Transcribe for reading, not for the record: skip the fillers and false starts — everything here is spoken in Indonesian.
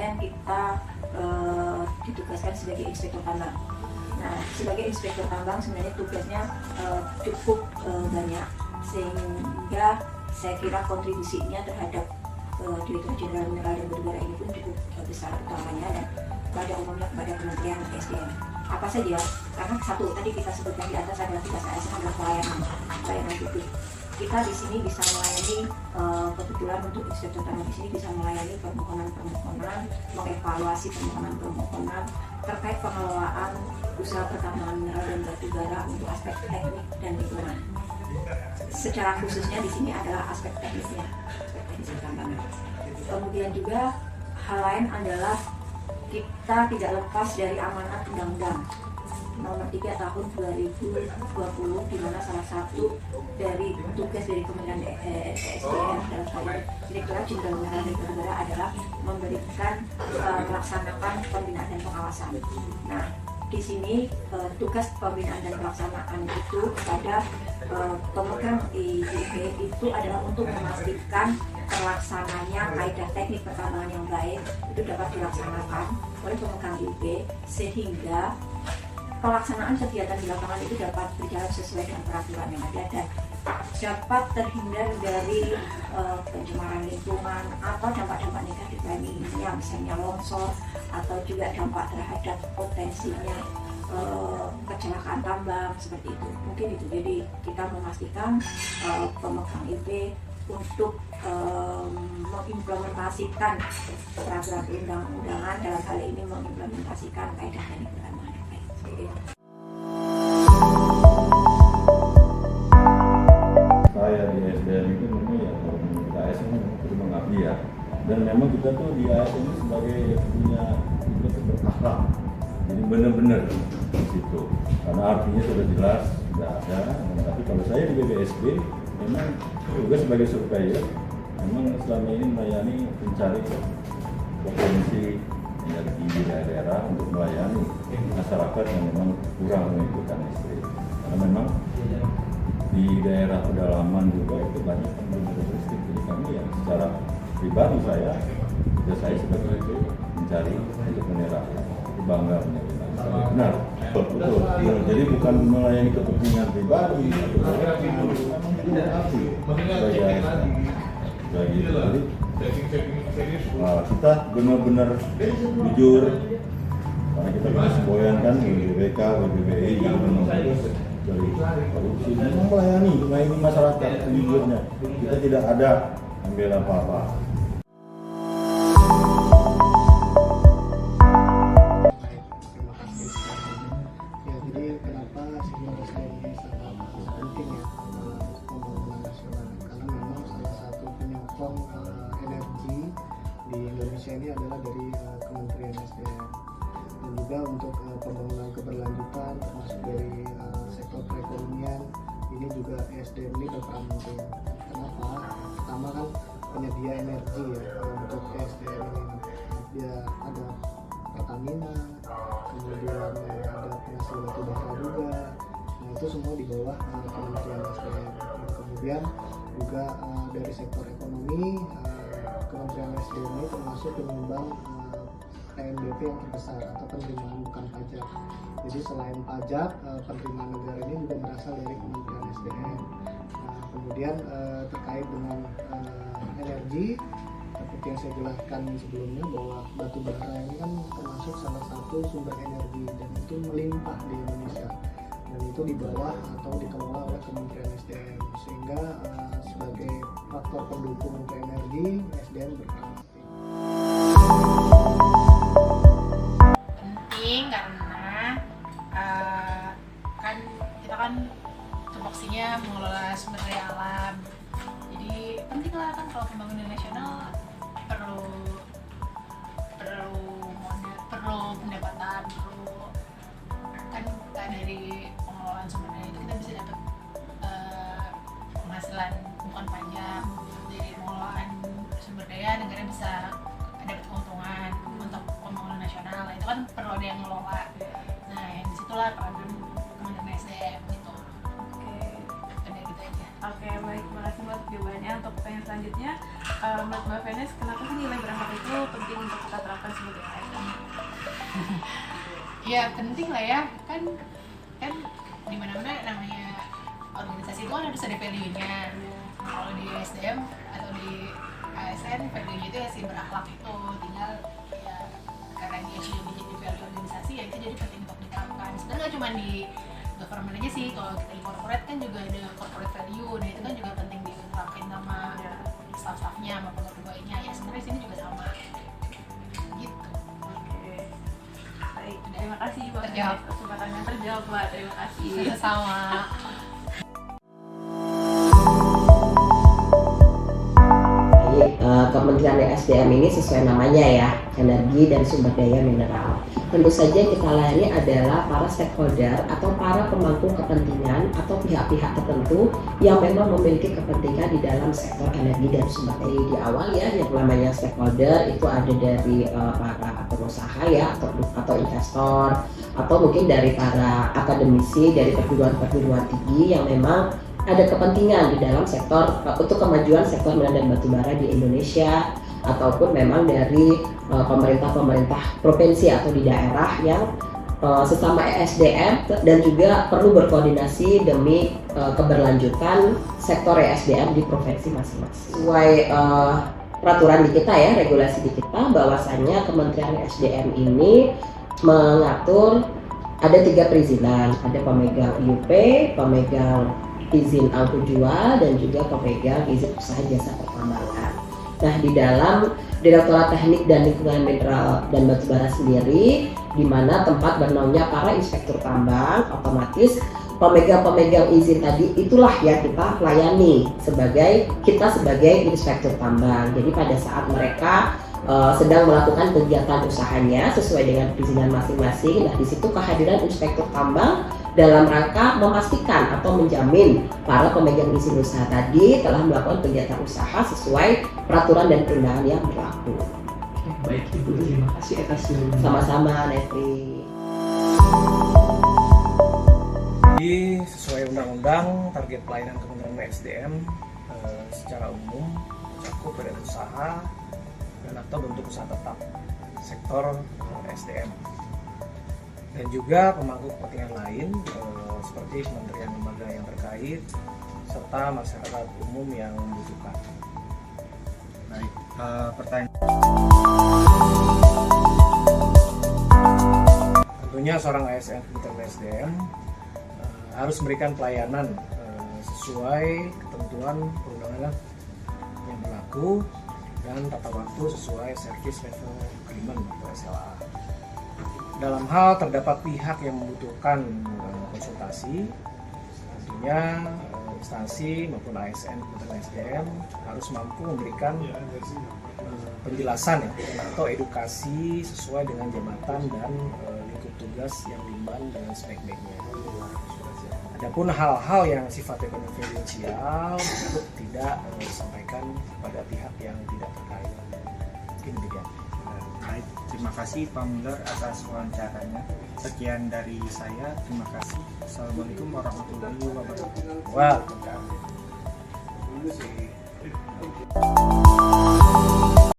ASN kita ditugaskan sebagai inspektur tambang. Nah, sebagai inspektur tambang sebenarnya tugasnya cukup banyak, sehingga saya kira kontribusinya terhadap Direktur Jenderal Mineral dan Batu Bara ini pun cukup besar, utamanya dan pada umumnya kepada Kementerian SDM. Apa saja? Karena satu tadi kita sebutkan di atas adalah tugas ASN adalah pelayanan publik. Kita di sini bisa melayani, kebetulan untuk inspektur tambang di sini bisa melayani permohonan, mengevaluasi permohonan terkait pengelolaan usaha pertambangan mineral dan batu bara untuk aspek teknik dan lingkungan. Secara khususnya di sini adalah aspek teknisnya, aspek teknis pertambangan. Kemudian juga hal lain adalah kita tidak lepas dari amanat Undang-Undang Nomor 3 Tahun 2020, di mana salah satu dari tugas dari Kementerian SDM dalam hal ini Direktorat Jenderal Mineral dan Batu Bara adalah memberikan melaksanakan pembinaan dan pengawasan. Nah, di sini tugas pembinaan dan pelaksanaan itu kepada pemegang IIB itu adalah untuk memastikan terlaksananya kaidah teknik pertambangan yang baik itu dapat dilaksanakan oleh pemegang IIB, sehingga pelaksanaan kegiatan di lapangan itu dapat berjalan sesuai dengan peraturan yang ada dan dapat terhindar dari pencemaran lingkungan atau dampak-dampak negatif lainnya, misalnya longsor atau juga dampak terhadap potensinya kecelakaan tambang seperti itu. Mungkin itu. Jadi kita memastikan pemegang IIB untuk mengimplementasikan peraturan undang-undangan, dalam hal ini mengimplementasikan kaidah teknik pertambangan yang baik. Saya di SDM itu memang ya kalau menurut ASN memang perlu mengabdi ya, dan memang kita tuh di ASN ini sebagai punya tugas berakhlak, jadi benar-benar di situ karena artinya sudah jelas sudah ada. Tapi kalau saya di BBSB memang tugas sebagai surveyor memang selama ini melayani mencari potensi energi di daerah untuk melayani masyarakat yang memang kurang mengikuti listrik, karena memang di daerah pedalaman juga itu banyak yang belum ada listrik. Jadi kami ya secara pribadi saya sebagai itu mencari untuk menerap, itu bangga punya benar betul. Jadi bukan melayani kepentingan pribadi atau memang tidak aktif sebagai ASN. Jadi kita benar-benar jujur, karena kita bisa semboyankan BBK, BBBI yang dari korupsi, memang melayani masyarakat sejujurnya. Kita tidak ada ambil apa-apa. Ya, jadi kenapa sektor SDM ini sangat penting ya pembangunan nasional, karena memang salah satu penyokong energi di Indonesia ini adalah dari Kementerian SDM, dan juga untuk pembangunan keberlanjutan termasuk dari sektor perekonomian ini juga SDM ini berperan penting. Kenapa? Pertama kan penyedia energi ya, untuk SDM ini dia ada Pertamina, kemudian ada penghasil batu bara juga. Nah, itu semua di bawah Kementerian SDM. Kemudian juga dari sektor ekonomi, Kementerian SDM ini termasuk penyumbang PNBP yang terbesar atau penerimaan bukan pajak. Jadi selain pajak, penerimaan negara ini juga berasal dari Kementerian SDM. Nah, kemudian terkait dengan energi, seperti yang saya jelaskan sebelumnya bahwa batu bara ini kan termasuk salah satu sumber energi dan itu melimpah di Indonesia, dan itu di bawah atau dikelola oleh Kementerian SDM, sehingga sebagai faktor pendukung untuk energi SDM berperan penting. Penting karena kan kita kan tupoksinya mengelola sumber daya alam, jadi penting lah kan kalau pembangunan nasional perlu modal, perlu pendapatan, perlu kan dari pengelolaan sumber daya itu kita bisa dapat penghasilan bukan pajak. Dari pengelolaan sumber daya negara bisa dapat keuntungan untuk pembangunan nasional. Itu kan perlu ada yang ngelola. Nah, yang disitulah peran Kementerian SDM gitu. Oke. Udah gitu aja. Oke, baik. Makasih buat jawabannya. Untuk pertanyaan selanjutnya, menurut Mbak Venus, kenapa sih nilai berangkat itu penting untuk kita terapkan sebagai ASN? Ya penting lah ya, kan di mana-mana namanya organisasi itu kan harus ada value-nya. Kalau di SDM atau di ASN, value-nya itu ya si berakhlak itu, tinggal ya karena dia sudah menjadi value organisasi, ya itu jadi penting untuk diterapkan. Sebenarnya nggak cuma di government aja sih, kalau kita di corporate kan juga ada corporate value, nah itu kan juga penting diterapkan sama staff-staffnya sama pegawai-pegawainya. Ya sebenarnya sini juga sama gitu. Oke. Baik, terima kasih Mbak. Terjawab. Kesempatannya terjawab Mbak, terima kasih. Sama. Kementerian SDM ini sesuai namanya ya, energi dan sumber daya mineral. Tentu saja yang kita layani adalah para stakeholder atau para pemangku kepentingan atau pihak-pihak tertentu yang memang memiliki kepentingan di dalam sektor energi dan sumber daya. Di awal ya, yang namanya stakeholder itu ada dari para pengusaha ya, atau investor, atau mungkin dari para akademisi dari perguruan-perguruan tinggi yang memang ada kepentingan di dalam sektor untuk kemajuan sektor mineral dan batubara di Indonesia, ataupun memang dari pemerintah provinsi atau di daerah yang sesama ESDM dan juga perlu berkoordinasi demi keberlanjutan sektor ESDM di provinsi masing-masing. Sesuai peraturan di kita ya, regulasi di kita, bahwasannya Kementerian SDM ini mengatur ada 3 perizinan, ada pemegang IUP, pemegang izin angkut jual, dan juga pemegang izin usaha jasa pertambangan. Nah, di dalam Direktorat Teknik dan Lingkungan Mineral dan Batubara sendiri, di mana tempat bernaungnya para inspektur tambang, otomatis pemegang izin tadi itulah yang kita layani sebagai inspektur tambang. Jadi pada saat mereka sedang melakukan kegiatan usahanya sesuai dengan perizinan masing-masing, nah di situ kehadiran inspektur tambang dalam rangka memastikan atau menjamin para pemegang izin usaha tadi telah melakukan kegiatan usaha sesuai peraturan dan perundangan yang berlaku. Baik Ibu, terima kasih atas seluruh. Sama-sama, Nefri. Jadi sesuai undang-undang, target pelayanan Kementerian SDM secara umum mencakup badan usaha dan atau bentuk usaha tetap sektor SDM, dan juga pemangku kepentingan lain seperti kementerian lembaga yang terkait serta masyarakat umum yang membutuhkan. Baik, pertanyaan. Tentunya seorang ASN Kementerian SDM harus memberikan pelayanan sesuai ketentuan perundangan yang berlaku dan tata waktu sesuai Service Level Agreement atau SLA. Dalam hal terdapat pihak yang membutuhkan konsultasi, tentunya instansi maupun ASN Kementerian SDM harus mampu memberikan penjelasan ya, atau edukasi sesuai dengan jabatan dan lingkup tugas yang diemban dengan sebaik-baiknya. Adapun hal-hal yang sifatnya konfidensial untuk tidak disampaikan kepada pihak yang tidak terkait. Mungkin demikian. Baik, terima kasih Pak Muller atas wawancaranya. Sekian dari saya, terima kasih. Assalamualaikum warahmatullahi wabarakatuh. Waalaikumsalam.